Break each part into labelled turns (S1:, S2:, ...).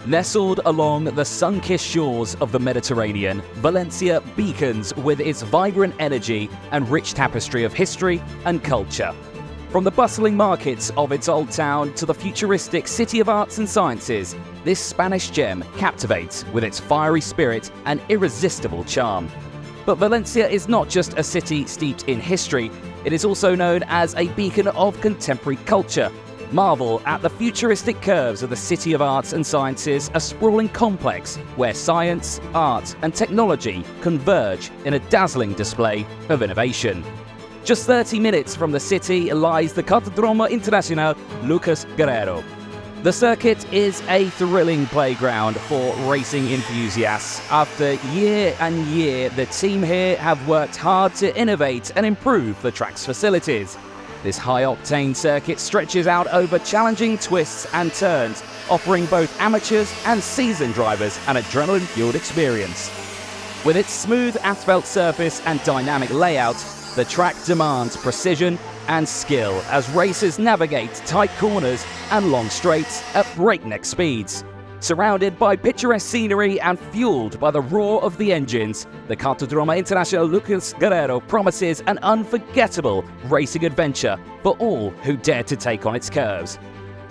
S1: Nestled along the sun-kissed shores of the Mediterranean, Valencia beacons with its vibrant energy and rich tapestry of history and culture. From the bustling markets of its old town to the futuristic city of arts and sciences, this Spanish gem captivates with its fiery spirit and irresistible charm. But Valencia is not just a city steeped in history, it is also known as a beacon of contemporary culture. Marvel at the futuristic curves of the City of Arts and Sciences, a sprawling complex where science, art and technology converge in a dazzling display of innovation. Just 30 minutes from the city lies the Cartódromo Internacional Lucas Guerrero. The circuit is a thrilling playground for racing enthusiasts. After year and year, the team here have worked hard to innovate and improve the track's facilities. This high-octane circuit stretches out over challenging twists and turns, offering both amateurs and seasoned drivers an adrenaline-fueled experience. With its smooth asphalt surface and dynamic layout, the track demands precision and skill as racers navigate tight corners and long straights at breakneck speeds. Surrounded by picturesque scenery and fueled by the roar of the engines, the Cartódromo Internacional Lucas Guerrero promises an unforgettable racing adventure for all who dare to take on its curves.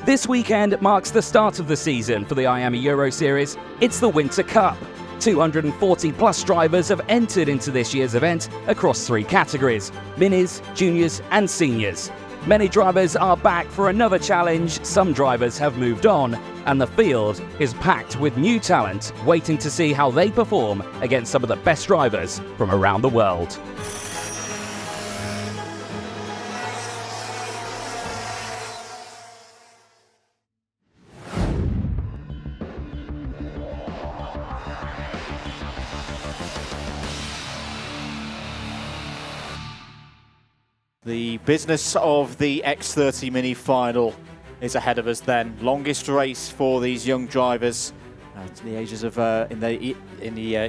S1: This weekend marks the start of the season for the IAME Euro Series. It's the Winter Cup. 240-plus drivers have entered into this year's event across 3 categories: Minis, Juniors and Seniors. Many drivers are back for another challenge, some drivers have moved on, and the field is packed with new talent waiting to see how they perform against some of the best drivers from around the world.
S2: The business of the X30 Mini final is ahead of us then. Longest race for these young drivers to the ages of, in the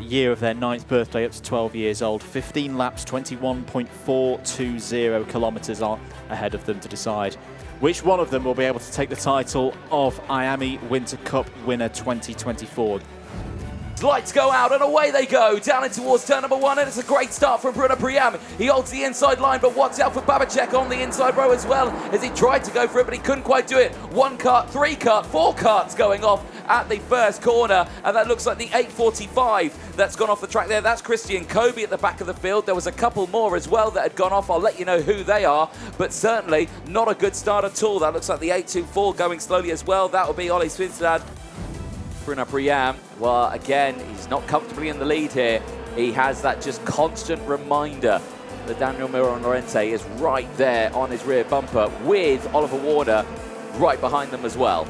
S2: year of their 9th birthday, up to 12 years old. 15 laps, 21.420 kilometres are ahead of them to decide which one of them will be able to take the title of IAME Winter Cup winner 2024.
S3: Lights go out and away they go, down in towards turn number 1, and it's a great start from Bruno Priam. He holds the inside line, but watch out for Babacek on the inside row as well, as he tried to go for it, but he couldn't quite do it. 1 kart, 3 kart, 4 karts going off at the first corner, and that looks like the 845 that's gone off the track there. That's Christian Kobe at the back of the field. There was a couple more as well that had gone off. I'll let you know who they are, but certainly not a good start at all. That looks like the 824 going slowly as well. That will be Ollie Svinstad. Bruno Priam, well, again, he's not comfortably in the lead here. He has that just constant reminder that Daniel Miron-Lorente is right there on his rear bumper with Oliver Warner right behind them as well.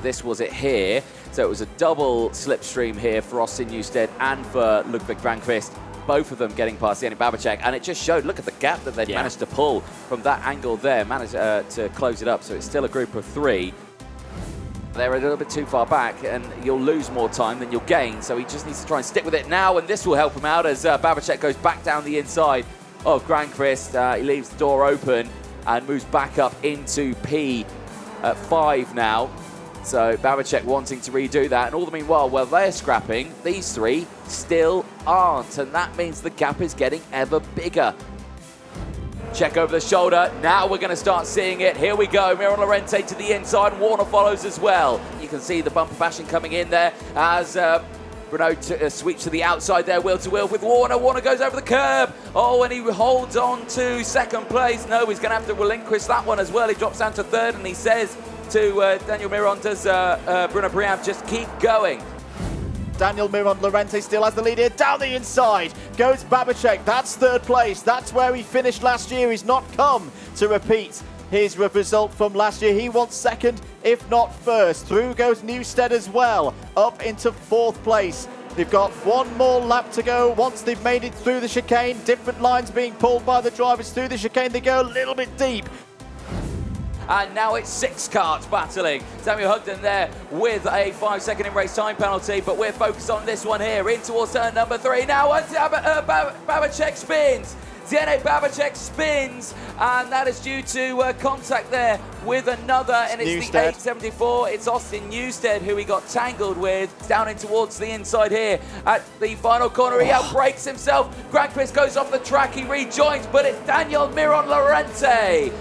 S3: This was it here. So it was a double slipstream here for Austin Newstead and for Ludwig Vanquist. Both of them getting past Yannick Babacek, and it just showed, look at the gap that they'd managed to pull from that angle there, managed to close it up. So it's still a group of 3. They're a little bit too far back, and you'll lose more time than you'll gain, so he just needs to try and stick with it now, and this will help him out as Babacek goes back down the inside of Granqvist. He leaves the door open and moves back up into P5 now. So Babacek wanting to redo that, and all the meanwhile, while they're scrapping, these 3 still aren't, and that means the gap is getting ever bigger. Check over the shoulder. Now we're going to start seeing it. Here we go. Miron-Lorente to the inside. Warner follows as well. You can see the bumper bashing coming in there as Bruno sweeps to the outside there, wheel to wheel with Warner. Warner goes over the curb. Oh, and he holds on to second place. No, he's going to have to relinquish that one as well. He drops down to 3rd, and he says to Daniel Miron, does Bruno Priam, just keep going.
S2: Daniel Miron-Lorente still has the lead here. Down the inside goes Babacek. That's 3rd place. That's where he finished last year. He's not come to repeat his result from last year. He wants 2nd, if not 1st. Through goes Newstead as well, up into 4th place. They've got 1 more lap to go. Once they've made it through the chicane, different lines being pulled by the drivers through the chicane. They go a little bit deep.
S3: And now it's 6 karts battling. Samuel Hugden there with a 5-second in-race time penalty, but we're focused on this one here, in towards turn number 3. Now once Babacek spins, Dene Babacek spins, and that is due to contact there with another, and it's the 874. It's Austin Newstead who he got tangled with, down in towards the inside here at the final corner. He outbreaks himself. Granqvist goes off the track, he rejoins, but it's Daniel Miron Lorente.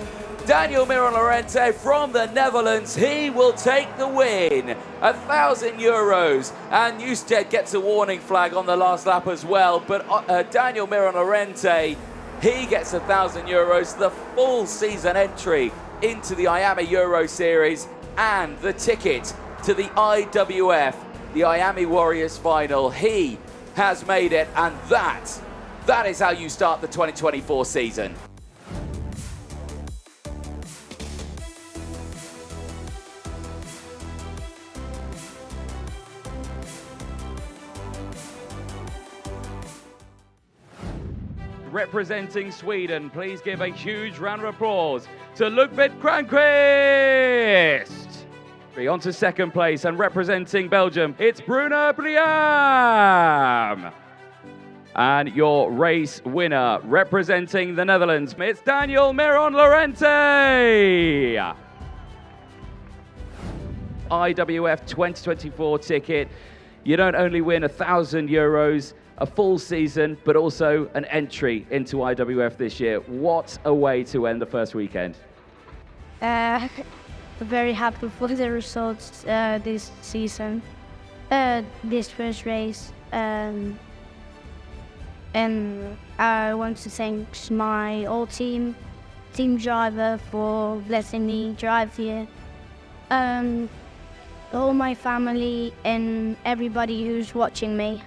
S3: Daniel Miron Lorente from the Netherlands, he will take the win. €1,000, and Newstead gets a warning flag on the last lap as well, but Daniel Miron Lorente, he gets €1,000, the full season entry into the IAME Euro Series and the ticket to the IWF, the IAME Warriors Final. He has made it, and that is how you start the 2024 season.
S1: Representing Sweden, please give a huge round of applause to Ludwig Granqvist. On to second place, and representing Belgium, it's Bruno Bliam. And your race winner, representing the Netherlands, it's Daniel Miron Lorente. IWF 2024 ticket. You don't only win €1,000, a full season, but also an entry into IWF this year. What a way to end the first weekend.
S4: Very happy with the results this season, this first race. And I want to thank my old team driver for letting me drive here. All my family and everybody who's watching me.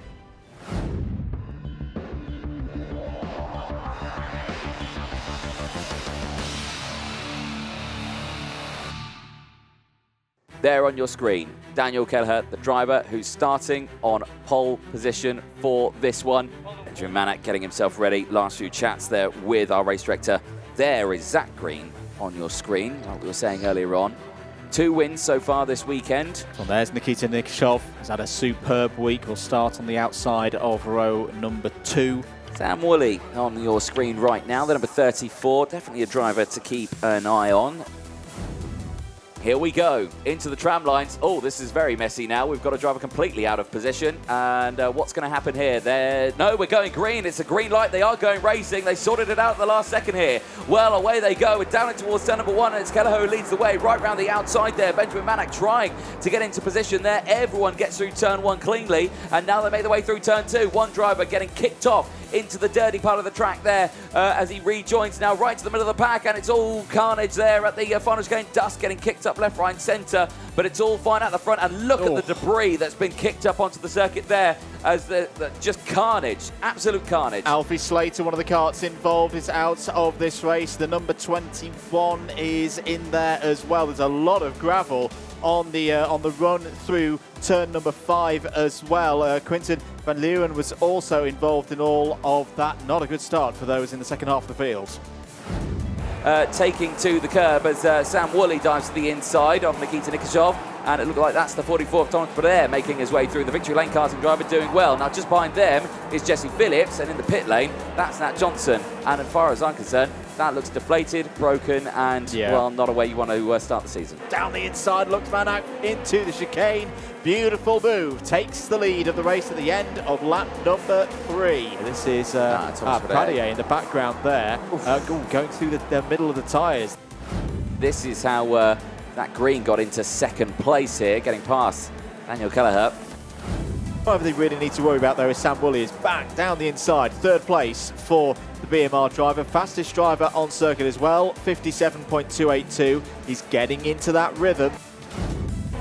S3: There on your screen, Daniel Kelleher, the driver who's starting on pole position for this one. Benjamin Manak getting himself ready. Last few chats there with our race director. There is Zach Green on your screen, like we were saying earlier on. 2 wins so far this weekend.
S2: So there's Nikita Nikishov. He's had a superb week. We'll start on the outside of row number 2.
S3: Sam Woolley on your screen right now, the number 34. Definitely a driver to keep an eye on. Here we go, into the tram lines. Oh, this is very messy now. We've got a driver completely out of position. And what's going to happen here? No, we're going green. It's a green light. They are going racing. They sorted it out at the last second here. Well, away they go. We're down towards turn number 1, and it's Kelleher who leads the way right round the outside there. Benjamin Manak trying to get into position there. Everyone gets through turn 1 cleanly, and now they make their way through turn 2. One driver getting kicked off into the dirty part of the track there as he rejoins now right to the middle of the pack, and it's all carnage there at the final chicane. Dust getting kicked up left, right and centre, but it's all fine at the front, and look at the debris that's been kicked up onto the circuit there as just carnage, absolute carnage.
S2: Alfie Slater, one of the karts involved, is out of this race. The number 21 is in there as well. There's a lot of gravel on the run through turn number 5 as well. Quinten van Leeuwen was also involved in all of that. Not a good start for those in the second half of the field.
S3: Taking to the curb as Sam Woolley dives to the inside of Nikita Nikishov, and it looked like that's the 44th Thomas Pereira making his way through. The Victory Lane karting driver doing well. Now just behind them is Jesse Phillips, and in the pit lane that's Nat Johnson, and as far as I'm concerned that looks deflated, broken, and well, not a way you want to start the season.
S2: Down the inside looks Manak into the chicane. Beautiful move, takes the lead of the race at the end of lap number 3. This is Pradier in the background there, going through the middle of the tyres.
S3: This is how that Green got into second place here, getting past Daniel Kelleher.
S2: Whatever they really need to worry about though is Sam Woolley is back down the inside. 3rd place for the BMR driver, fastest driver on circuit as well, 57.282. He's getting into that rhythm.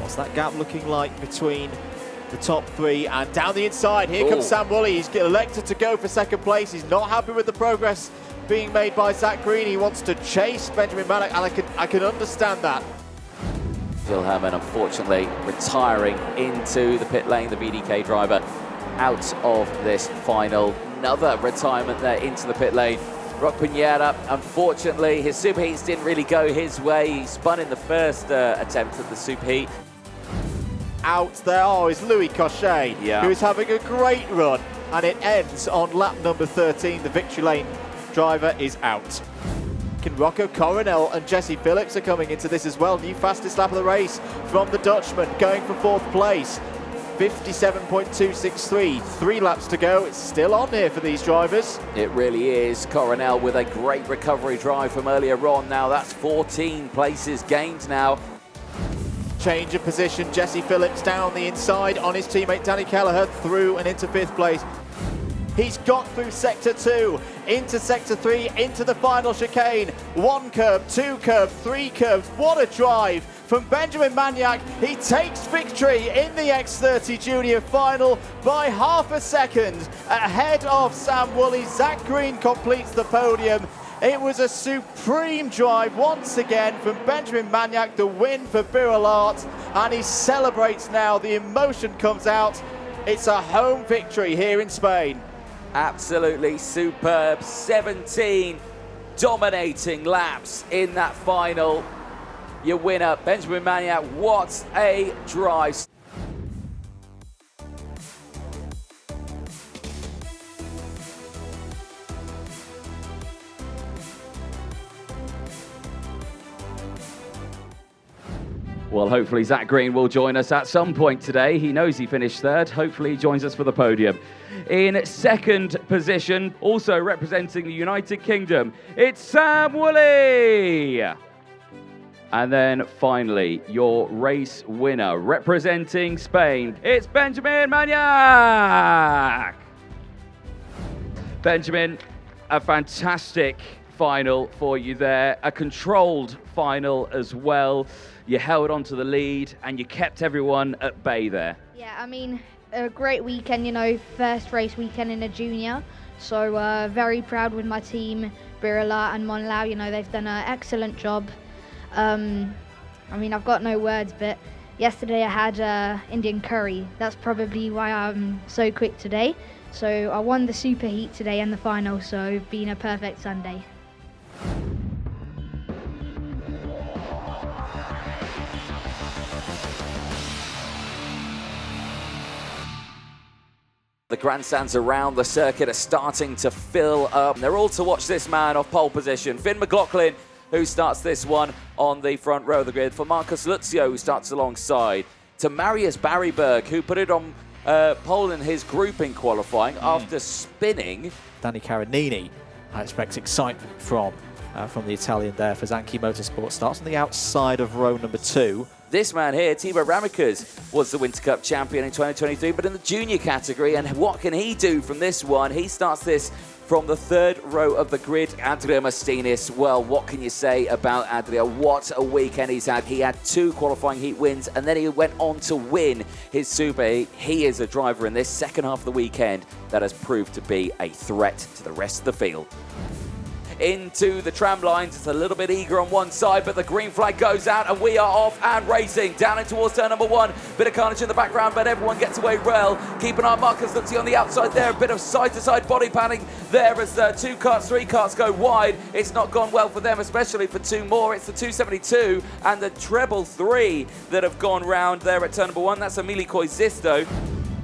S2: What's that gap looking like between the top 3 and down the inside? Here comes Sam Woolley. He's elected to go for 2nd place. He's not happy with the progress being made by Zach Green. He wants to chase Benjamin Manak, and I can understand that.
S3: Phil Herman, unfortunately, retiring into the pit lane, the VDK driver, out of this final. Another retirement there into the pit lane. Rock Pineda, unfortunately, his superheats didn't really go his way. He spun in the first attempt at the superheat.
S2: Out there is Louis Cochet, who is having a great run, and it ends on lap number 13, the Victory Lane driver is out. Rocco Coronel and Jesse Phillips are coming into this as well. New fastest lap of the race from the Dutchman, going for 4th place. 57.263, 3 laps to go. It's still on here for these drivers.
S3: It really is. Coronel with a great recovery drive from earlier on. Now that's 14 places gained now.
S2: Change of position, Jesse Phillips down the inside on his teammate Danny Kelleher, through and into 5th place. He's got through Sector 2, into Sector 3, into the final chicane. 1 curb, 2 curb, 3 curbs. What a drive from Benjamin Maniac. He takes victory in the X30 Junior final by half a second ahead of Sam Woolley. Zach Green completes the podium. It was a supreme drive once again from Benjamin Maniac, the win for Birol Art, and he celebrates now. The emotion comes out. It's a home victory here in Spain.
S3: Absolutely superb. 17 dominating laps in that final. Your winner, Benjamin Maniac. What a drive. Well, hopefully Zach Green will join us at some point today. He knows he finished 3rd. Hopefully he joins us for the podium. In 2nd position, also representing the United Kingdom, it's Sam Woolley. And then finally, your race winner, representing Spain, it's Benjamin Maniac. Benjamin, a fantastic final for you there, a controlled final as well. You held on to the lead and you kept everyone at bay there.
S5: Yeah, I mean, a great weekend, you know, first race weekend in a junior. So very proud with my team, Birol Art and Monlau. You know, they've done an excellent job. I mean, I've got no words, but yesterday I had Indian curry. That's probably why I'm so quick today. So I won the super heat today and the final, so been a perfect Sunday.
S3: The grandstands around the circuit are starting to fill up. They're all to watch this man off pole position. Finn McLaughlin, who starts this one on the front row of the grid. For Marcus Lutzio, who starts alongside. To Marius Barryberg, who put it on pole in his grouping qualifying after spinning.
S6: Danny Caronini, I expect excitement from the Italian there for Zanchi Motorsport. Starts on the outside of row number 2.
S3: This man here, Timo Ramikers, was the Winter Cup champion in 2023, but in the junior category. And what can he do from this one? He starts this from the 3rd row of the grid. Adria Mastinis, well, what can you say about Adria? What a weekend he's had. He had 2 qualifying heat wins, and then he went on to win his Super Heat. He is a driver in this second half of the weekend that has proved to be a threat to the rest of the field. Into the tram lines. It's a little bit eager on one side, but the green flag goes out and we are off and racing down in towards turn number 1. Bit of carnage in the background, but everyone gets away well. Keep an eye on Marcus Lutzi on the outside there. A bit of side-to-side body panning there as 2 carts, 3 carts go wide. It's not gone well for them, especially for 2 more. It's the 272 and the treble 3 that have gone round there at turn number 1. That's Emili Koizisto.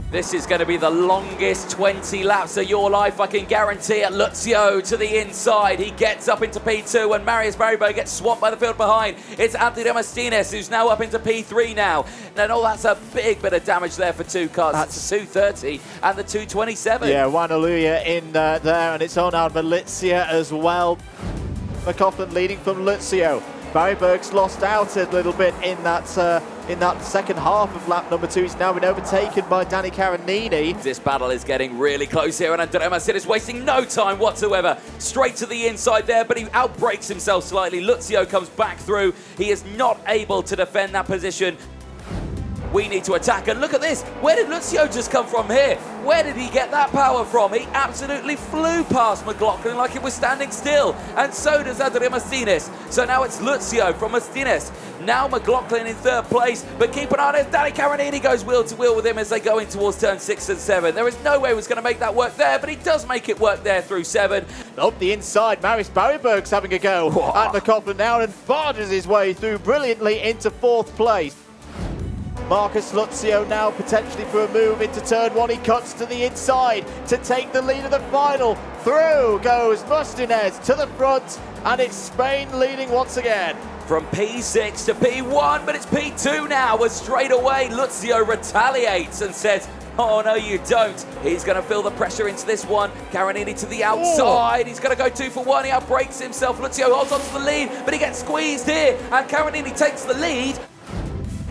S3: This is going to be the longest 20 laps of your life, I can guarantee it. Lutzio to the inside. He gets up into P2 and Marius Barrybo gets swamped by the field behind. It's Anthony Demostines who's now up into P3 now. And oh, that's a big bit of damage there for 2 cars. That's the 230 and the 227.
S2: Yeah, Wanaluya in there, and it's Onad Malizia as well. McLaughlin leading from Lutzio. Barryberg's lost out a little bit in that second half of lap number 2. He's now been overtaken by Danny Caronini.
S3: This battle is getting really close here, and Andrea Massid is wasting no time whatsoever. Straight to the inside there, but he outbrakes himself slightly. Lutzio comes back through. He is not able to defend that position. We need to attack, and look at this. Where did Lutzio just come from here? Where did he get that power from? He absolutely flew past McLaughlin like it was standing still, and so does Adria Mastines. So now it's Lutzio from Mastines. Now McLaughlin in 3rd place, but keep an eye on it. Danny Caronini goes wheel to wheel with him as they go in towards turn 6 and 7. There is no way he was going to make that work there, but he does make it work there through 7.
S2: Up the inside, Marius Barryberg's having a go at McLaughlin now and barges his way through brilliantly into 4th place. Marcus Luzio now potentially for a move into turn 1. He cuts to the inside to take the lead of the final. Through goes Mustinez to the front, and it's Spain leading once again.
S3: From P6 to P1, but it's P2 now, as straight away Luzio retaliates and says, oh, no, you don't. He's going to feel the pressure into this one. Carinini to the outside. He's going to go 2 for 1. He outbreaks himself. Luzio holds on to the lead, but he gets squeezed here, and Carinini takes the lead.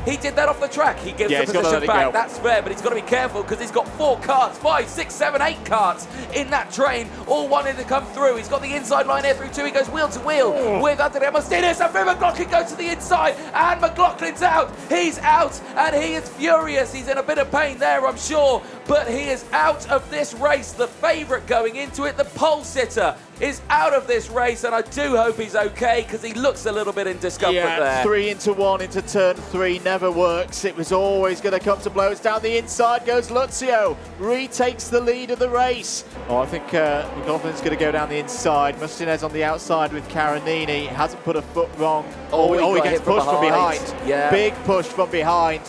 S3: He did that off the track. He gives the position back. That's fair, but he's got to be careful because he's got 4 carts, 5, 6, 7, 8 carts in that train, all wanting to come through. He's got the inside line here through 2. He goes wheel to wheel with Andrea Martinez, and McLaughlin goes to the inside, and McLaughlin's out. He's out, and he is furious. He's in a bit of pain there, I'm sure, but he is out of this race. The favourite going into it, the pole sitter, is out of this race, and I do hope he's okay because he looks a little bit in discomfort there.
S2: 3 into 1 into turn 3 never works. It was always going to come to blows. Down the inside goes Luzio, retakes the lead of the race. Oh, I think McLaughlin's going to go down the inside. Mustinez on the outside with Carinini. Hasn't put a foot wrong. He gets pushed from behind.
S3: Yeah.
S2: Big push from behind.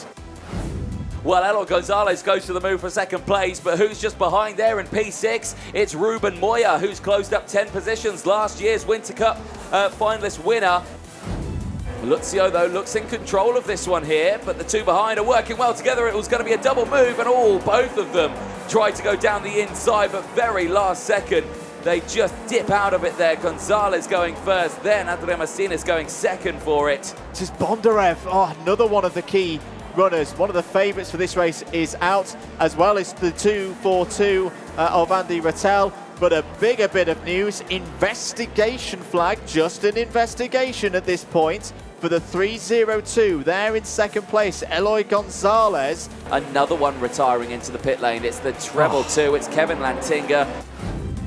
S3: Well, Eloy Gonzalez goes to the move for second place, but who's just behind there in P6? It's Ruben Moya, who's closed up 10 positions, last year's Winter Cup finalist winner. Luzio, though, looks in control of this one here, but the 2 behind are working well together. It was going to be a double move, and both of them tried to go down the inside, but very last second, they just dip out of it there. Gonzalez going first, then Andrea Martinez going second for it.
S2: This is Bondarev, another one of the key runners. One of the favourites for this race is out, as well as the 2-4-2 of Andy Rattel. But a bigger bit of news, investigation flag, just an investigation at this point for the 302. There in second place, Eloy Gonzalez.
S3: Another one retiring into the pit lane. It's the treble 2. It's Kevin Lantinga.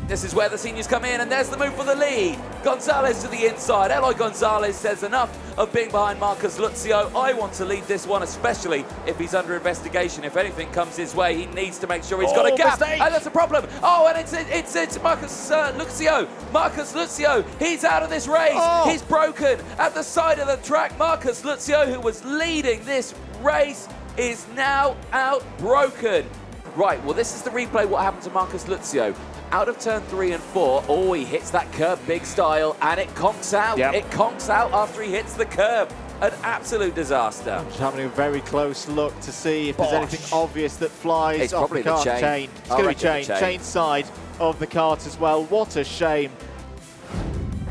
S3: This is where the seniors come in, and there's the move for the lead. Gonzalez to the inside. Eloy Gonzalez says enough of being behind Marcus Luzio. I want to lead this one, especially if he's under investigation. If anything comes his way, he needs to make sure he's got a gap.
S2: Mistake.
S3: And that's a problem. Oh, and it's Marcus Luzio. Marcus Luzio, he's out of this race. He's broken at the side of the track. Marcus Luzio, who was leading this race, is now out broken. Right, well, this is the replay what happened to Marcus Luzio. Out of turn 3 and 4, he hits that curb big style, and it conks out.
S2: Yep.
S3: It conks out after he hits the curb. An absolute disaster.
S2: I'm just having a very close look to see if there's anything obvious that flies
S3: It's
S2: off
S3: probably
S2: the
S3: the
S2: cart.
S3: chain.
S2: It's going to be chain. Chain side of the cart as well. What a shame.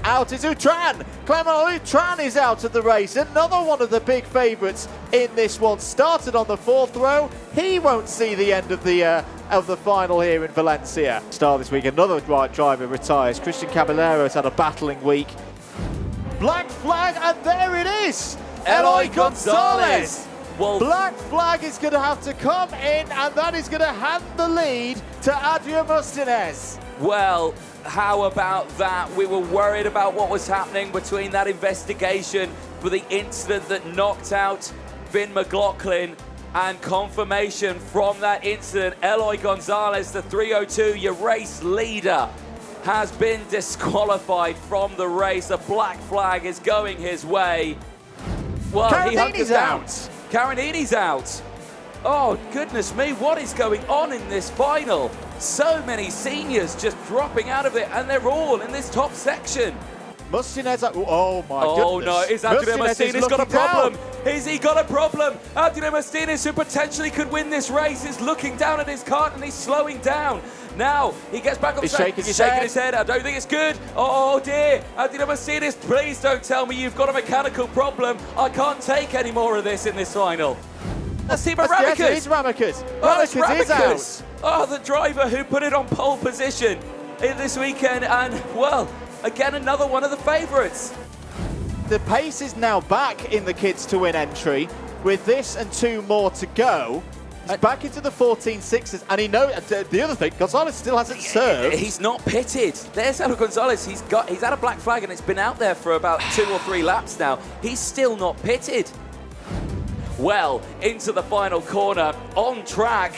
S2: Out is Utran. Clement Utran is out of the race. Another one of the big favourites in this one. Started on the 4th row. He won't see the end of the final here in Valencia. Start this week, another driver retires. Christian Caballero's had a battling week. Black flag, and there it is. Eloy Gonzalez.
S3: Well,
S2: Black flag is going to have to come in, and that is going to hand the lead to Adrian Mustinez.
S3: well, how about that? We were worried about what was happening between that investigation for the incident that knocked out Finn McLaughlin and confirmation from that incident. Eloy Gonzalez, the 302, your race leader, has been disqualified from the race. A black flag is going his way. Well,
S2: Carinini's out.
S3: Carinini's out. Oh, goodness me, what is going on in this final? So many seniors just dropping out of it, and they're all in this top section.
S2: Mustinez, oh my goodness.
S3: Oh no, is Antonio Martinez got a problem?
S2: Down.
S3: Is he got a problem? Antonio Martinez, who potentially could win this race, is looking down at his cart and he's slowing down. Now, he gets back on the track. He's shaking his head. I don't think it's good. Oh dear. Antonio Martinez, please don't tell me you've got a mechanical problem. I can't take any more of this in this final. That's Timo Ramicus.
S2: Yes, it is Ramicus.
S3: Oh, it's
S2: Ramicus is out.
S3: Oh, the driver who put it on pole position in this weekend, and well, again, another one of the favourites.
S2: The pace is now back in the kids to win entry. With this and two more to go, he's back into the 14.6s, and he knows the other thing, Gonzalez still hasn't served.
S3: He's not pitted. There's Eloy Gonzalez. He's had a black flag, and it's been out there for about 2 or 3 laps now. He's still not pitted. Well, into the final corner, on track.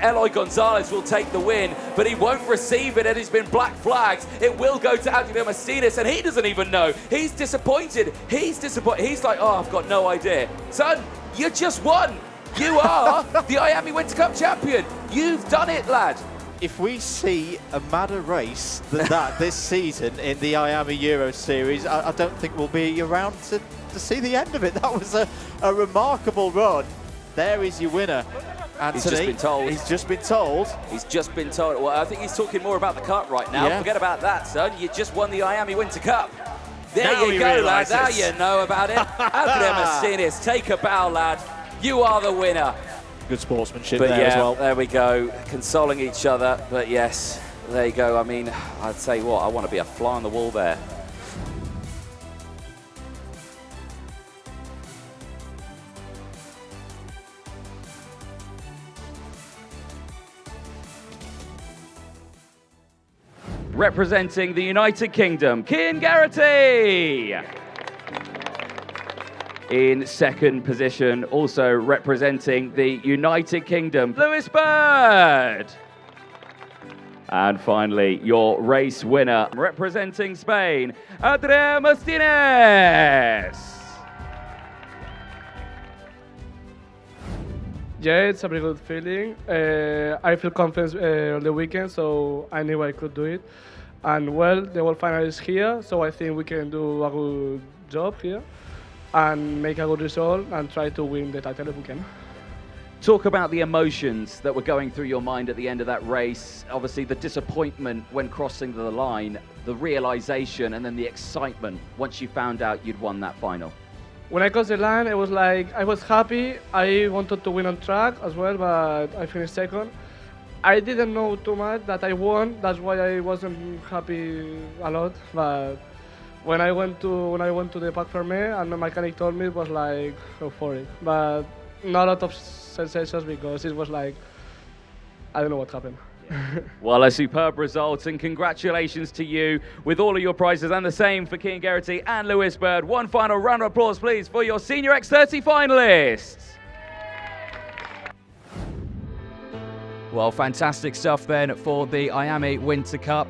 S3: Eloy Gonzalez will take the win, but he won't receive it, and he's been black flagged. It will go to Antonio Martinez, and he doesn't even know. He's disappointed. He's disappointed. He's like, oh, I've got no idea. Son, you just won. You are the IAME Winter Cup champion. You've done it, lad.
S2: If we see a madder race than that this season in the IAME Euro Series, I don't think we'll be around to see the end of it. That was a remarkable run. There is your winner. Anthony,
S3: he's just been told.
S2: He's just been told.
S3: He's just been told. Well, I think he's talking more about the cup right now.
S2: Yeah.
S3: Forget about that, son. You just won the IAME Winter Cup. There
S2: Now
S3: you
S2: he
S3: go, lad.
S2: realises.
S3: Now you know about it. How could Emma seen this? Take a bow, lad. You are the winner.
S6: Good sportsmanship
S3: But
S6: there
S3: yeah,
S6: as well.
S3: there we go. Consoling each other. But yes, there you go. I mean, I'd say what? I want to be a fly on the wall there. Representing the United Kingdom, Cian Garrity. In second position, also representing the United Kingdom, Lewis Bird. And finally, your race winner, representing Spain, Adrián Martínez.
S7: Yeah, it's a very good feeling. I feel confident on the weekend, so I knew I could do it. And well, the World Final is here, so I think we can do a good job here and make a good result and try to win the title if we can.
S3: Talk about the emotions that were going through your mind at the end of that race. Obviously, the disappointment when crossing the line, the realization, and then the excitement once you found out you'd won that final.
S7: When I crossed the line, it was like, I was happy. I wanted to win on track as well, but I finished second. I didn't know too much that I won. That's why I wasn't happy a lot. But when I went to the Parc Fermé and the mechanic told me, it was like euphoric. But not a lot of sensations because it was like, I don't know what happened.
S3: Well, a superb result, and congratulations to you with all of your prizes, and the same for Cian Garrity and Lewis Bird. One final round of applause, please, for your Senior X30 finalists. Well, fantastic stuff then for the IAME Winter Cup.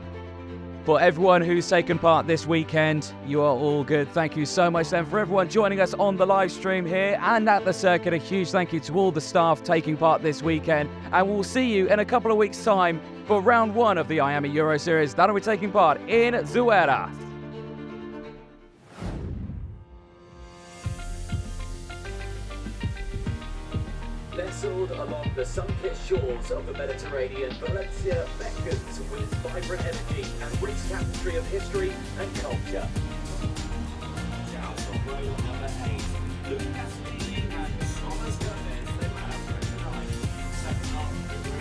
S3: For everyone who's taken part this weekend, you are all good. Thank you so much then for everyone joining us on the live stream here and at the circuit. A huge thank you to all the staff taking part this weekend. And we'll see you in a couple of weeks' time for round one of the IAME Euro Series. That'll be taking part in Zuera. Nestled along the sun-kissed shores of the Mediterranean, Valencia beckons with its vibrant energy and rich tapestry of history and culture. Out of row number 8, Lucas Lee and Thomas Gomez, they ran up for tonight. Second half of the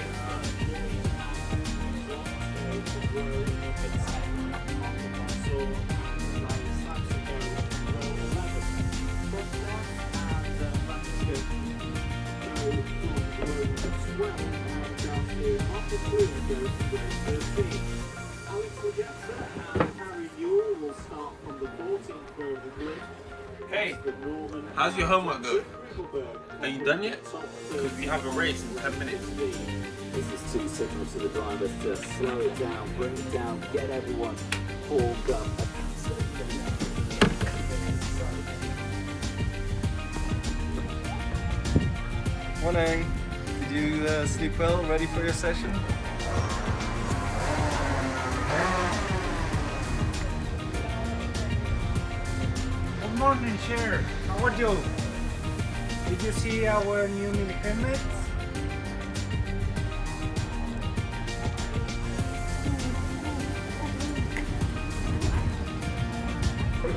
S8: Hey, how's your homework going? Are you done yet? Because we have a race in 10 minutes.
S9: This is two signals to the drivers to slow it down, bring it down, get everyone formed up.
S10: Morning. Did you sleep well? Ready for your session?
S11: Good morning, Cher. How are you? Did you see our new mini helmets?
S9: Good